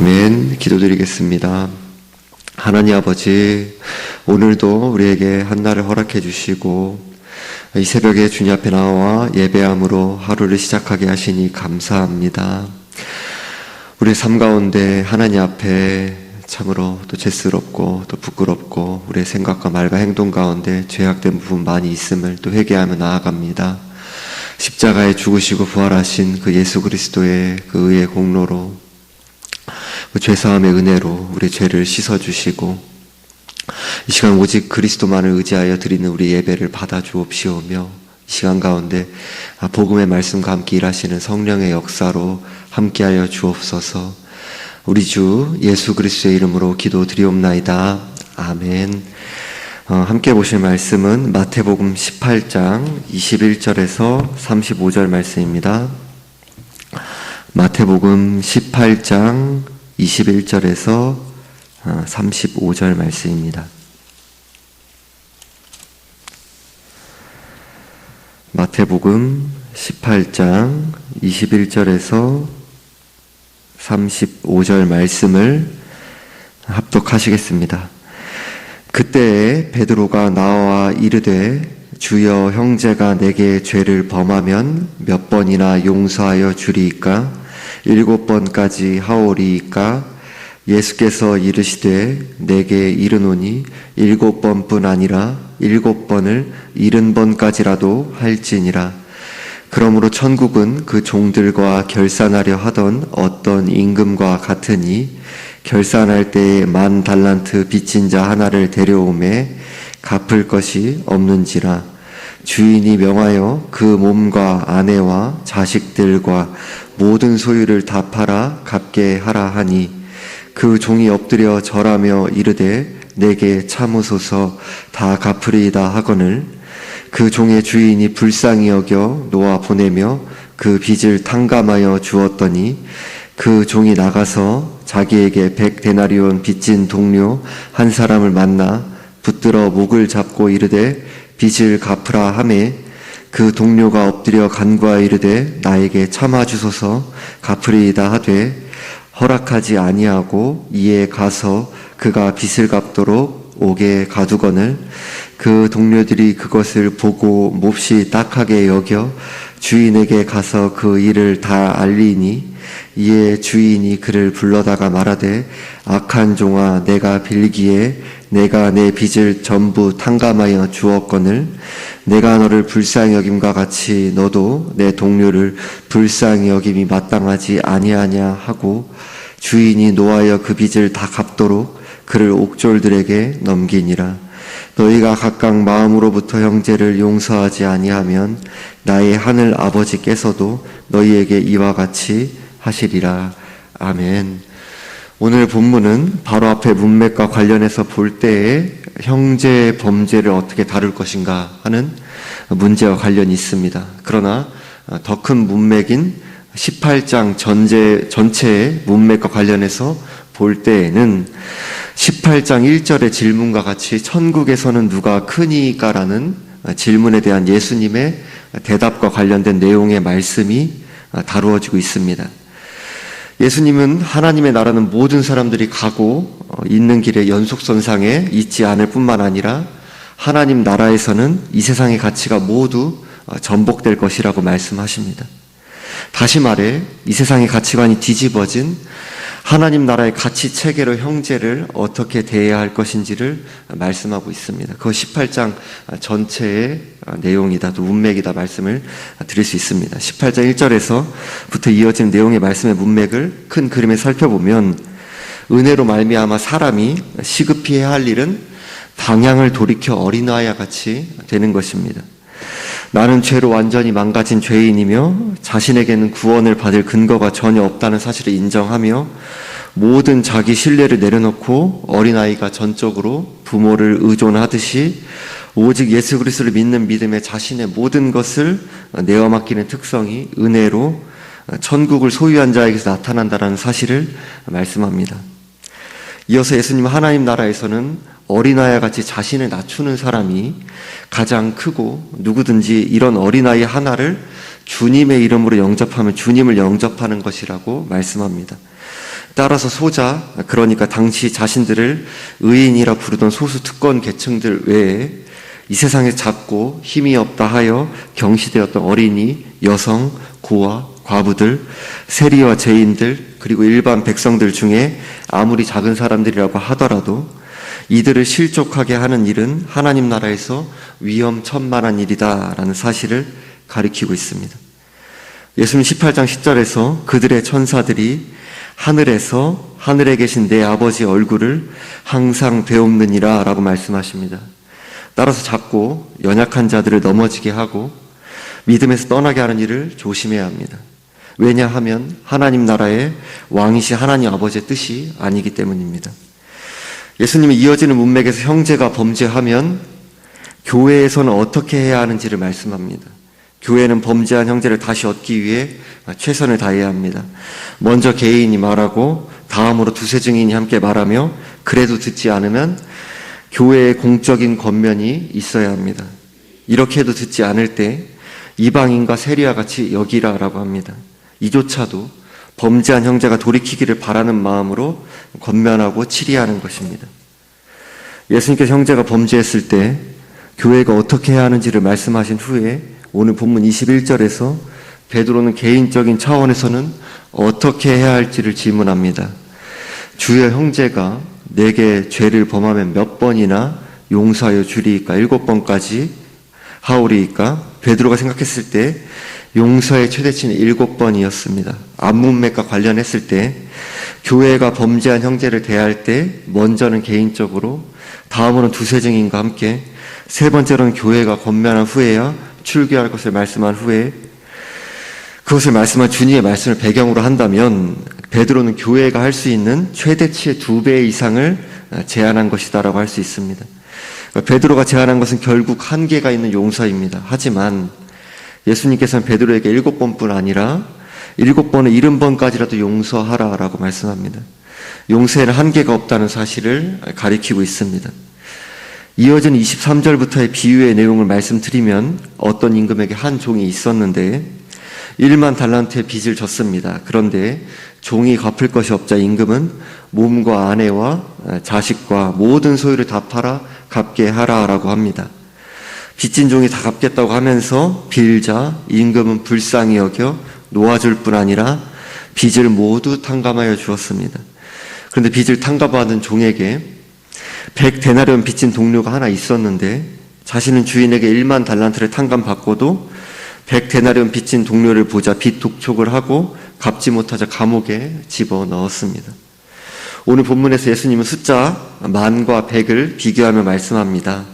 아멘. 기도드리겠습니다. 하나님 아버지, 오늘도 우리에게 한날을 허락해 주시고 이 새벽에 주님 앞에 나와 예배함으로 하루를 시작하게 하시니 감사합니다. 우리의 삶 가운데 하나님 앞에 참으로 또 죄스럽고 또 부끄럽고 우리의 생각과 말과 행동 가운데 죄악된 부분 많이 있음을 또 회개하며 나아갑니다. 십자가에 죽으시고 부활하신 그 예수 그리스도의 그 의의 공로로 그 죄사함의 은혜로 우리 죄를 씻어주시고 이 시간 오직 그리스도만을 의지하여 드리는 우리 예배를 받아주옵시오며 이 시간 가운데 복음의 말씀과 함께 일하시는 성령의 역사로 함께하여 주옵소서. 우리 주 예수 그리스도의 이름으로 기도드리옵나이다. 아멘. 함께 보실 말씀은 마태복음 18장 21절에서 35절 말씀입니다. 마태복음 18장 21절에서 35절 말씀입니다. 마태복음 18장 21절에서 35절 말씀을 합독하시겠습니다. 그때에 베드로가 나와 이르되 주여, 형제가 내게 죄를 범하면 몇 번이나 용서하여 주리이까? 7번까지 하오리이까? 예수께서 이르시되 내게 이르노니 7번뿐 아니라 7번을 70번까지라도 할지니라. 그러므로 천국은 그 종들과 결산하려 하던 어떤 임금과 같으니 결산할 때에 10,000달란트 빚진 자 하나를 데려오매 갚을 것이 없는지라. 주인이 명하여 그 몸과 아내와 자식들과 모든 소유를 다 팔아 갚게 하라 하니 그 종이 엎드려 절하며 이르되 내게 참으소서, 다 갚으리이다 하거늘 그 종의 주인이 불쌍히 여겨 놓아 보내며 그 빚을 탕감하여 주었더니 그 종이 나가서 자기에게 100데나리온 빚진 동료 한 사람을 만나 붙들어 목을 잡고 이르되 빚을 갚으라 하매 그 동료가 엎드려 간구하여 이르되 나에게 참아 주소서, 갚으리이다 하되 허락하지 아니하고 이에 가서 그가 빚을 갚도록 옥에 가두거늘 그 동료들이 그것을 보고 몹시 딱하게 여겨 주인에게 가서 그 일을 다 알리니 이에 주인이 그를 불러다가 말하되 악한 종아, 내가 빌기에 내가 내 빚을 전부 탕감하여 주었거늘 내가 너를 불쌍히 여김과 같이 너도 내 동료를 불쌍히 여김이 마땅하지 아니하냐 하고 주인이 노하여 그 빚을 다 갚도록 그를 옥졸들에게 넘기니라. 너희가 각각 마음으로부터 형제를 용서하지 아니하면 나의 하늘 아버지께서도 너희에게 이와 같이 하시리라. 아멘. 오늘 본문은 바로 앞에 문맥과 관련해서 볼 때에 형제 범죄를 어떻게 다룰 것인가 하는 문제와 관련이 있습니다. 그러나 더 큰 문맥인 18장 전체의 문맥과 관련해서 볼 때에는 18장 1절의 질문과 같이 천국에서는 누가 크니까라는 질문에 대한 예수님의 대답과 관련된 내용의 말씀이 다루어지고 있습니다. 예수님은 하나님의 나라는 모든 사람들이 가고 있는 길의 연속선상에 있지 않을 뿐만 아니라 하나님 나라에서는 이 세상의 가치가 모두 전복될 것이라고 말씀하십니다. 다시 말해 이 세상의 가치관이 뒤집어진 하나님 나라의 가치 체계로 형제를 어떻게 대해야 할 것인지를 말씀하고 있습니다. 그 18장 전체의 내용이다, 또 문맥이다 말씀을 드릴 수 있습니다. 18장 1절에서부터 이어지는 내용의 말씀의 문맥을 큰 그림에 살펴보면 은혜로 말미암아 사람이 시급히 해야 할 일은 방향을 돌이켜 어린아이와 같이 되는 것입니다. 나는 죄로 완전히 망가진 죄인이며 자신에게는 구원을 받을 근거가 전혀 없다는 사실을 인정하며 모든 자기 신뢰를 내려놓고 어린아이가 전적으로 부모를 의존하듯이 오직 예수 그리스도를 믿는 믿음에 자신의 모든 것을 내어 맡기는 특성이 은혜로 천국을 소유한 자에게서 나타난다는 사실을 말씀합니다. 이어서 예수님은 하나님 나라에서는 어린아이와 같이 자신을 낮추는 사람이 가장 크고 누구든지 이런 어린아이 하나를 주님의 이름으로 영접하면 주님을 영접하는 것이라고 말씀합니다. 따라서 소자, 그러니까 당시 자신들을 의인이라 부르던 소수 특권 계층들 외에 이 세상에 작고 힘이 없다 하여 경시되었던 어린이, 여성, 고아, 과부들, 세리와 죄인들, 그리고 일반 백성들 중에 아무리 작은 사람들이라고 하더라도 이들을 실족하게 하는 일은 하나님 나라에서 위험천만한 일이다라는 사실을 가리키고 있습니다. 예수님 18장 10절에서 그들의 천사들이 하늘에서 하늘에 계신 내 아버지의 얼굴을 항상 되옵느니라 라고 말씀하십니다. 따라서 작고 연약한 자들을 넘어지게 하고 믿음에서 떠나게 하는 일을 조심해야 합니다. 왜냐하면 하나님 나라의 왕이신 하나님 아버지의 뜻이 아니기 때문입니다. 예수님이 이어지는 문맥에서 형제가 범죄하면 교회에서는 어떻게 해야 하는지를 말씀합니다. 교회는 범죄한 형제를 다시 얻기 위해 최선을 다해야 합니다. 먼저 개인이 말하고 다음으로 두세 증인이 함께 말하며 그래도 듣지 않으면 교회의 공적인 권면이 있어야 합니다. 이렇게 해도 듣지 않을 때 이방인과 세리와 같이 여기라라고 합니다. 이조차도 범죄한 형제가 돌이키기를 바라는 마음으로 권면하고 치리하는 것입니다. 예수님께서 형제가 범죄했을 때 교회가 어떻게 해야 하는지를 말씀하신 후에 오늘 본문 21절에서 베드로는 개인적인 차원에서는 어떻게 해야 할지를 질문합니다. 주여 형제가 내게 죄를 범하면 몇 번이나 용서하여 주리이까? 7번까지 하오리이까? 베드로가 생각했을 때 용서의 최대치는 7번이었습니다. 안문맥과 관련했을 때 교회가 범죄한 형제를 대할 때 먼저는 개인적으로, 다음으로는 두세 증인과 함께, 세 번째로는 교회가 권면한 후에야 출교할 것을 말씀한 후에 그것을 말씀한 주님의 말씀을 배경으로 한다면 베드로는 교회가 할 수 있는 최대치의 2배 이상을 제안한 것이다라고 할 수 있습니다. 베드로가 제안한 것은 결국 한계가 있는 용서입니다. 하지만 예수님께서는 베드로에게 7번뿐 아니라 7번에 70번까지라도 용서하라라고 말씀합니다. 용서에는 한계가 없다는 사실을 가리키고 있습니다. 이어진 23절부터의 비유의 내용을 말씀드리면 어떤 임금에게 한 종이 있었는데 1만 달란트의 빚을 졌습니다. 그런데 종이 갚을 것이 없자 임금은 몸과 아내와 자식과 모든 소유를 다 팔아 갚게 하라라고 합니다. 빚진 종이 다 갚겠다고 하면서 빌자 임금은 불쌍히 여겨 놓아줄 뿐 아니라 빚을 모두 탕감하여 주었습니다. 그런데 빚을 탕감받은 종에게 100데나리온 빚진 동료가 하나 있었는데 자신은 주인에게 1만 달란트를 탕감받고도 100데나리온 빚진 동료를 보자 빚 독촉을 하고 갚지 못하자 감옥에 집어넣었습니다. 오늘 본문에서 예수님은 숫자 만과 100을 비교하며 말씀합니다.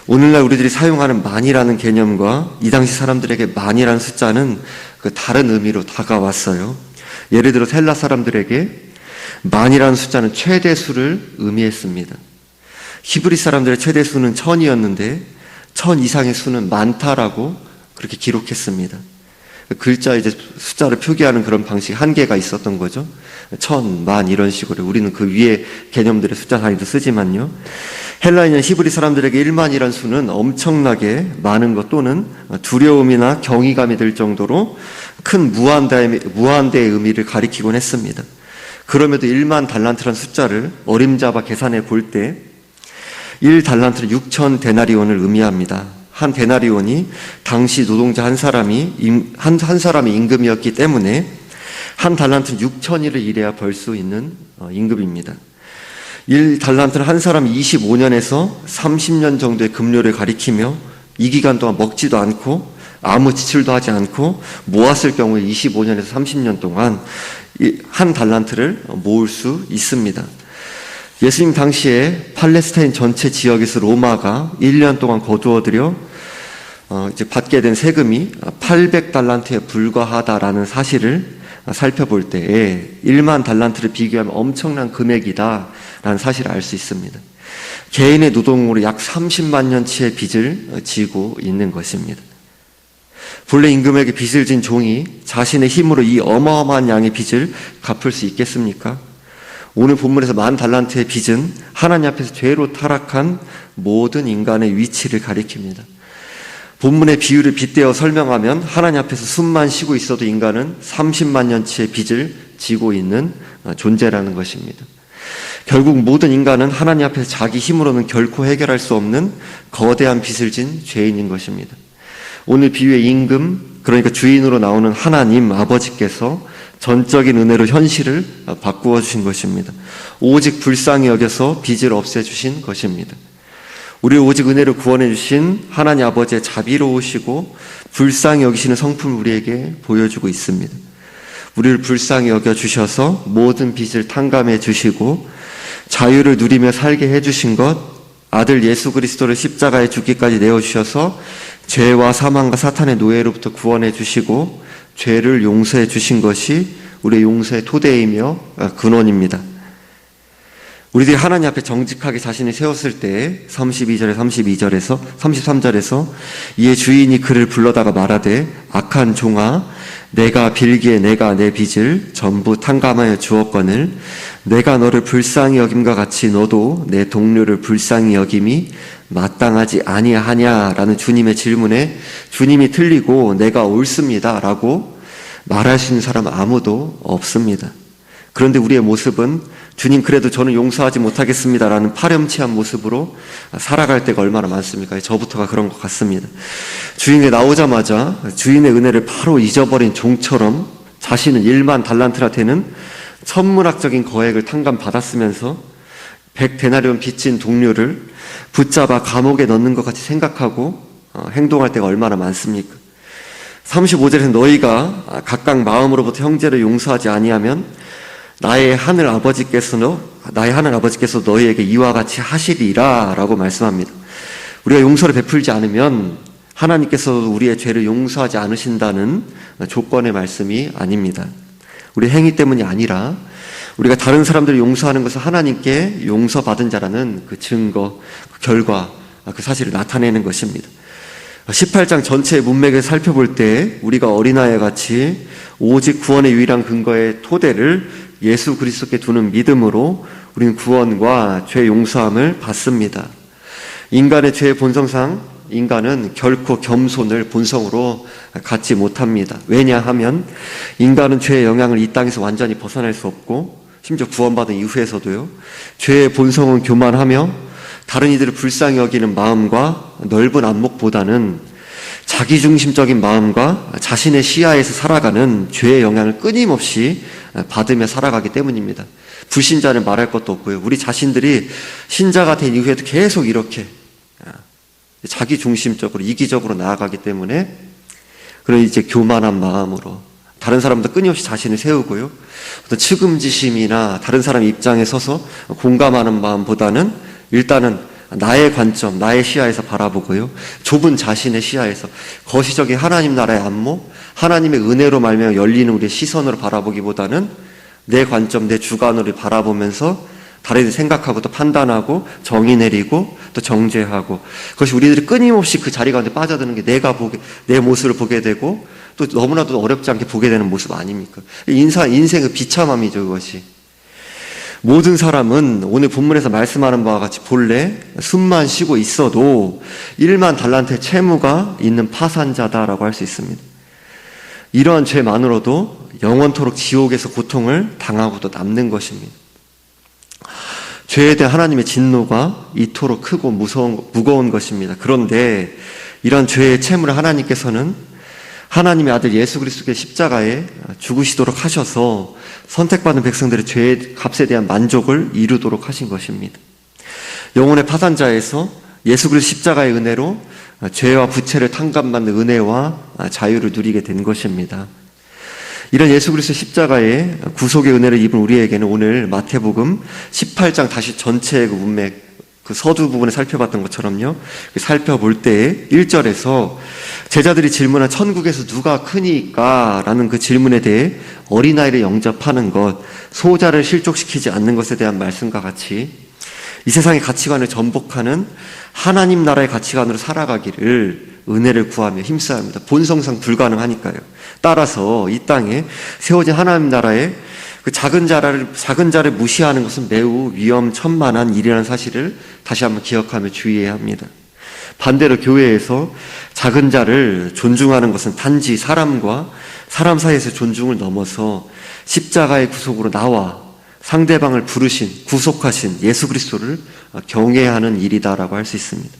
오늘날 우리들이 사용하는 만이라는 개념과 이 당시 사람들에게 만이라는 숫자는 그 다른 의미로 다가왔어요. 예를 들어 헬라 사람들에게 만이라는 숫자는 최대수를 의미했습니다. 히브리 사람들의 최대수는 1000이었는데 1000 이상의 수는 많다라고 그렇게 기록했습니다. 글자 이제 숫자를 표기하는 그런 방식 한계가 있었던 거죠. 1000, 만 이런 식으로 우리는 그 위에 개념들의 숫자 단위도 쓰지만요. 헬라인은 히브리 사람들에게 1만이란 수는 엄청나게 많은 것 또는 두려움이나 경이감이 들 정도로 큰 무한대의 의미를 가리키곤 했습니다. 그럼에도 1만 달란트란 숫자를 어림잡아 계산해 볼 때 1달란트는 6,000데나리온을 의미합니다. 한 데나리온이 당시 노동자 한 사람이 임금이었기 때문에 한 달란트는 6,000일을 일해야 벌 수 있는 임금입니다. 1달란트는 한 사람이 25년에서 30년 정도의 급료를 가리키며 이 기간 동안 먹지도 않고 아무 지출도 하지 않고 모았을 경우에 25년에서 30년 동안 한 달란트를 모을 수 있습니다. 예수님 당시에 팔레스타인 전체 지역에서 로마가 1년 동안 거두어들여 이제 받게 된 세금이 800달란트에 불과하다라는 사실을 살펴볼 때에 1만 달란트를 비교하면 엄청난 금액이다라는 사실을 알 수 있습니다. 개인의 노동으로 약 30만 년치의 빚을 지고 있는 것입니다. 본래 임금에게 빚을 진 종이 자신의 힘으로 이 어마어마한 양의 빚을 갚을 수 있겠습니까? 오늘 본문에서 10,000달란트의 빚은 하나님 앞에서 죄로 타락한 모든 인간의 위치를 가리킵니다. 본문의 비유를 빗대어 설명하면 하나님 앞에서 숨만 쉬고 있어도 인간은 30만 년치의 빚을 지고 있는 존재라는 것입니다. 결국 모든 인간은 하나님 앞에서 자기 힘으로는 결코 해결할 수 없는 거대한 빚을 진 죄인인 것입니다. 오늘 비유의 임금, 그러니까 주인으로 나오는 하나님 아버지께서 전적인 은혜로 현실을 바꾸어 주신 것입니다. 오직 불쌍히 여겨서 빚을 없애주신 것입니다. 우리를 오직 은혜로 구원해 주신 하나님 아버지의 자비로우시고 불쌍히 여기시는 성품을 우리에게 보여주고 있습니다. 우리를 불쌍히 여겨주셔서 모든 빚을 탕감해 주시고 자유를 누리며 살게 해주신 것, 아들 예수 그리스도를 십자가에 죽기까지 내어주셔서 죄와 사망과 사탄의 노예로부터 구원해 주시고 죄를 용서해 주신 것이 우리의 용서의 토대이며 근원입니다. 우리들이 하나님 앞에 정직하게 자신을 세웠을 때 33절에서 이에 주인이 그를 불러다가 말하되 악한 종아 내가 빌기에 내가 내 빚을 전부 탕감하여 주었거늘 내가 너를 불쌍히 여김과 같이 너도 내 동료를 불쌍히 여김이 마땅하지 아니하냐라는 주님의 질문에 주님이 틀리고 내가 옳습니다 라고 말할 수 있는 사람 아무도 없습니다. 그런데 우리의 모습은 주님 그래도 저는 용서하지 못하겠습니다라는 파렴치한 모습으로 살아갈 때가 얼마나 많습니까? 저부터가 그런 것 같습니다. 주인에 나오자마자 주인의 은혜를 바로 잊어버린 종처럼 자신은 1만 달란트나 되는 천문학적인 거액을 탕감받았으면서 100데나리온 빚진 동료를 붙잡아 감옥에 넣는 것 같이 생각하고 행동할 때가 얼마나 많습니까? 35절에서 너희가 각각 마음으로부터 형제를 용서하지 아니하면 나의 하늘 아버지께서 너희에게 이와 같이 하시리라 라고 말씀합니다. 우리가 용서를 베풀지 않으면 하나님께서 우리의 죄를 용서하지 않으신다는 조건의 말씀이 아닙니다. 우리 행위 때문이 아니라 우리가 다른 사람들을 용서하는 것은 하나님께 용서받은 자라는 그 증거, 그 결과, 그 사실을 나타내는 것입니다. 18장 전체의 문맥을 살펴볼 때 우리가 어린아이와 같이 오직 구원의 유일한 근거의 토대를 예수 그리스도께 두는 믿음으로 우리는 구원과 죄 용서함을 받습니다. 인간의 죄의 본성상 인간은 결코 겸손을 본성으로 갖지 못합니다. 왜냐하면 인간은 죄의 영향을 이 땅에서 완전히 벗어날 수 없고 심지어 구원받은 이후에서도요. 죄의 본성은 교만하며 다른 이들을 불쌍히 여기는 마음과 넓은 안목보다는 자기중심적인 마음과 자신의 시야에서 살아가는 죄의 영향을 끊임없이 받으며 살아가기 때문입니다. 불신자는 말할 것도 없고요. 우리 자신들이 신자가 된 이후에도 계속 이렇게 자기중심적으로 이기적으로 나아가기 때문에 그런 이제 교만한 마음으로 다른 사람도 끊임없이 자신을 세우고요. 어떤 측음지심이나 다른 사람 입장에 서서 공감하는 마음보다는 일단은 나의 관점, 나의 시야에서 바라보고요. 좁은 자신의 시야에서 거시적인 하나님 나라의 안목, 하나님의 은혜로 말미암아 열리는 우리의 시선으로 바라보기보다는 내 관점, 내 주관으로 바라보면서 다른 이들 생각하고 또 판단하고 정의 내리고 또 정죄하고 그것이 우리들이 끊임없이 그 자리 가운데 빠져드는 게 내 모습을 보게 되고 또 너무나도 어렵지 않게 보게 되는 모습 아닙니까? 인생의 비참함이죠, 그것이. 모든 사람은 오늘 본문에서 말씀하는 바와 같이 본래 숨만 쉬고 있어도 1만 달란트의 채무가 있는 파산자다라고 할 수 있습니다. 이러한 죄만으로도 영원토록 지옥에서 고통을 당하고도 남는 것입니다. 죄에 대한 하나님의 진노가 이토록 크고 무거운 것입니다. 그런데 이런 죄의 채무를 하나님께서는 하나님의 아들 예수 그리스도의 십자가에 죽으시도록 하셔서 선택받은 백성들의 죄의 값에 대한 만족을 이루도록 하신 것입니다. 영혼의 파산자에서 예수 그리스도 십자가의 은혜로 죄와 부채를 탕감받는 은혜와 자유를 누리게 된 것입니다. 이런 예수 그리스도 십자가의 구속의 은혜를 입은 우리에게는 오늘 마태복음 18장 다시 전체의 그 문맥, 그 서두 부분을 살펴봤던 것처럼요. 살펴볼 때 1절에서 제자들이 질문한 천국에서 누가 크니까? 라는 그 질문에 대해 어린아이를 영접하는 것, 소자를 실족시키지 않는 것에 대한 말씀과 같이 이 세상의 가치관을 전복하는 하나님 나라의 가치관으로 살아가기를 은혜를 구하며 힘써야 합니다. 본성상 불가능하니까요. 따라서 이 땅에 세워진 하나님 나라의 그 작은 자를 무시하는 것은 매우 위험천만한 일이라는 사실을 다시 한번 기억하며 주의해야 합니다. 반대로 교회에서 작은 자를 존중하는 것은 단지 사람과 사람 사이에서 존중을 넘어서 십자가의 구속으로 나와 상대방을 부르신, 구속하신 예수 그리스도를 경외하는 일이다라고 할 수 있습니다.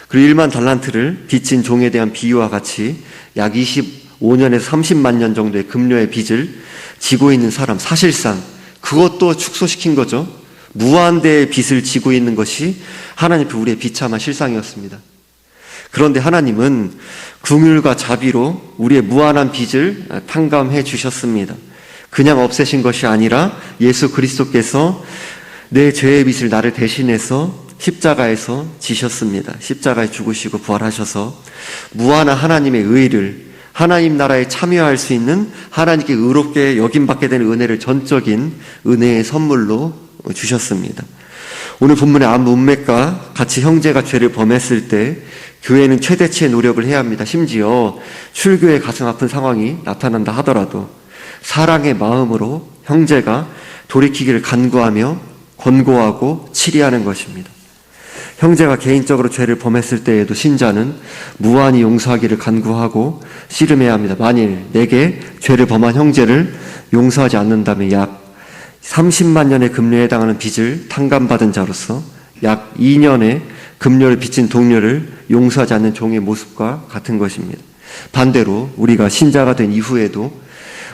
그리고 1만 달란트를 빚진 종에 대한 비유와 같이 약 25년에서 30만 년 정도의 급료의 빚을 지고 있는 사람, 사실상 그것도 축소시킨 거죠. 무한대의 빚을 지고 있는 것이 하나님 앞에 우리의 비참한 실상이었습니다. 그런데 하나님은 긍휼과 자비로 우리의 무한한 빚을 탕감해 주셨습니다. 그냥 없애신 것이 아니라 예수 그리스도께서 내 죄의 빚을 나를 대신해서 십자가에서 지셨습니다. 십자가에 죽으시고 부활하셔서 무한한 하나님의 의를, 하나님 나라에 참여할 수 있는 하나님께 의롭게 여김받게 되는 은혜를 전적인 은혜의 선물로 주셨습니다. 오늘 본문의 한 문맥과 같이 형제가 죄를 범했을 때 교회는 최대치의 노력을 해야 합니다. 심지어 출교의 가슴 아픈 상황이 나타난다 하더라도 사랑의 마음으로 형제가 돌이키기를 간구하며 권고하고 치리하는 것입니다. 형제가 개인적으로 죄를 범했을 때에도 신자는 무한히 용서하기를 간구하고 씨름해야 합니다. 만일 내게 죄를 범한 형제를 용서하지 않는다면 약 30만 년의 급료에 해당하는 빚을 탕감받은 자로서 약 2년의 급료를 빚진 동료를 용서하지 않는 종의 모습과 같은 것입니다. 반대로 우리가 신자가 된 이후에도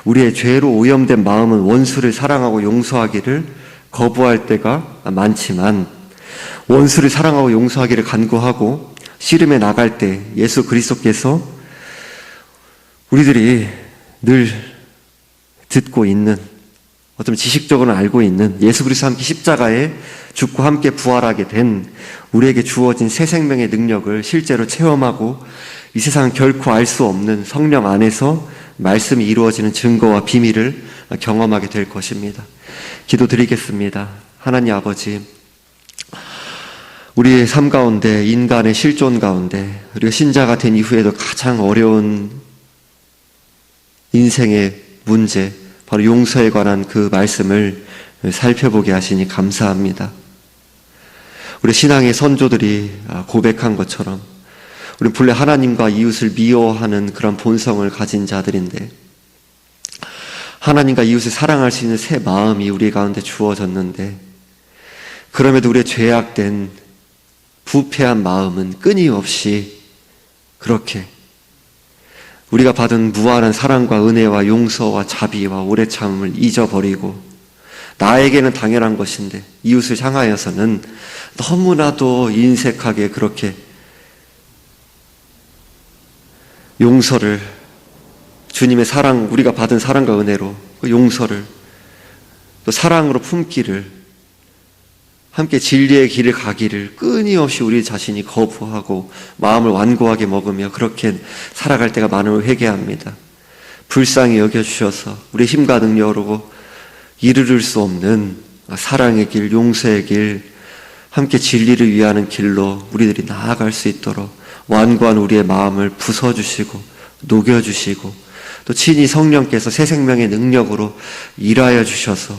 우리의 죄로 오염된 마음은 원수를 사랑하고 용서하기를 거부할 때가 많지만 원수를 사랑하고 용서하기를 간구하고 씨름에 나갈 때 예수 그리스도께서 우리들이 늘 듣고 있는, 어쩌면 지식적으로는 알고 있는 예수 그리스도와 함께 십자가에 죽고 함께 부활하게 된 우리에게 주어진 새 생명의 능력을 실제로 체험하고 이 세상은 결코 알 수 없는 성령 안에서 말씀이 이루어지는 증거와 비밀을 경험하게 될 것입니다. 기도드리겠습니다. 하나님 아버지, 우리의 삶 가운데, 인간의 실존 가운데 우리가 신자가 된 이후에도 가장 어려운 인생의 문제, 바로 용서에 관한 그 말씀을 살펴보게 하시니 감사합니다. 우리 신앙의 선조들이 고백한 것처럼 우리는 본래 하나님과 이웃을 미워하는 그런 본성을 가진 자들인데 하나님과 이웃을 사랑할 수 있는 새 마음이 우리 가운데 주어졌는데 그럼에도 우리의 죄악된 부패한 마음은 끊임없이 그렇게 우리가 받은 무한한 사랑과 은혜와 용서와 자비와 오래 참음을 잊어버리고 나에게는 당연한 것인데 이웃을 향하여서는 너무나도 인색하게 그렇게 용서를, 주님의 사랑, 우리가 받은 사랑과 은혜로 그 용서를 또 사랑으로 품기를, 함께 진리의 길을 가기를 끊임없이 우리 자신이 거부하고 마음을 완고하게 먹으며 그렇게 살아갈 때가 많음을 회개합니다. 불쌍히 여겨주셔서 우리 힘과 능력으로 이르를 수 없는 사랑의 길, 용서의 길, 함께 진리를 위하는 길로 우리들이 나아갈 수 있도록 완고한 우리의 마음을 부숴주시고 녹여주시고 또 친히 성령께서 새 생명의 능력으로 일하여 주셔서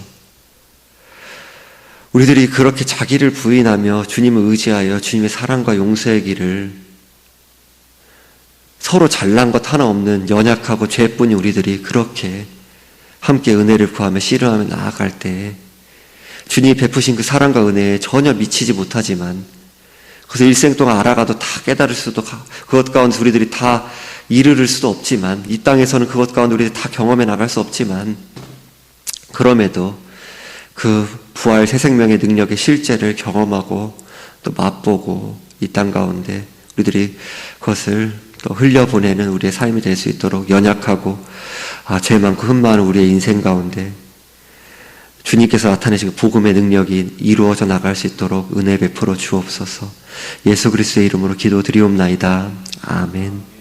우리들이 그렇게 자기를 부인하며 주님을 의지하여 주님의 사랑과 용서의 길을 서로 잘난 것 하나 없는 연약하고 죄뿐인 우리들이 그렇게 함께 은혜를 구하며 씨름하며 나아갈 때 주님이 베푸신 그 사랑과 은혜에 전혀 미치지 못하지만 그래서 일생 동안 알아가도 다 깨달을 수도, 그것 가운데 우리들이 다 이르를 수도 없지만, 이 땅에서는 그것 가운데 우리들이 다 경험해 나갈 수 없지만, 그럼에도 그 부활 새 생명의 능력의 실제를 경험하고 또 맛보고 이 땅 가운데 우리들이 그것을 또 흘려보내는 우리의 삶이 될 수 있도록 연약하고 죄 많고 흠 많은 우리의 인생 가운데 주님께서 나타내신 그 복음의 능력이 이루어져 나갈 수 있도록 은혜 베풀어 주옵소서. 예수 그리스도의 이름으로 기도드리옵나이다. 아멘.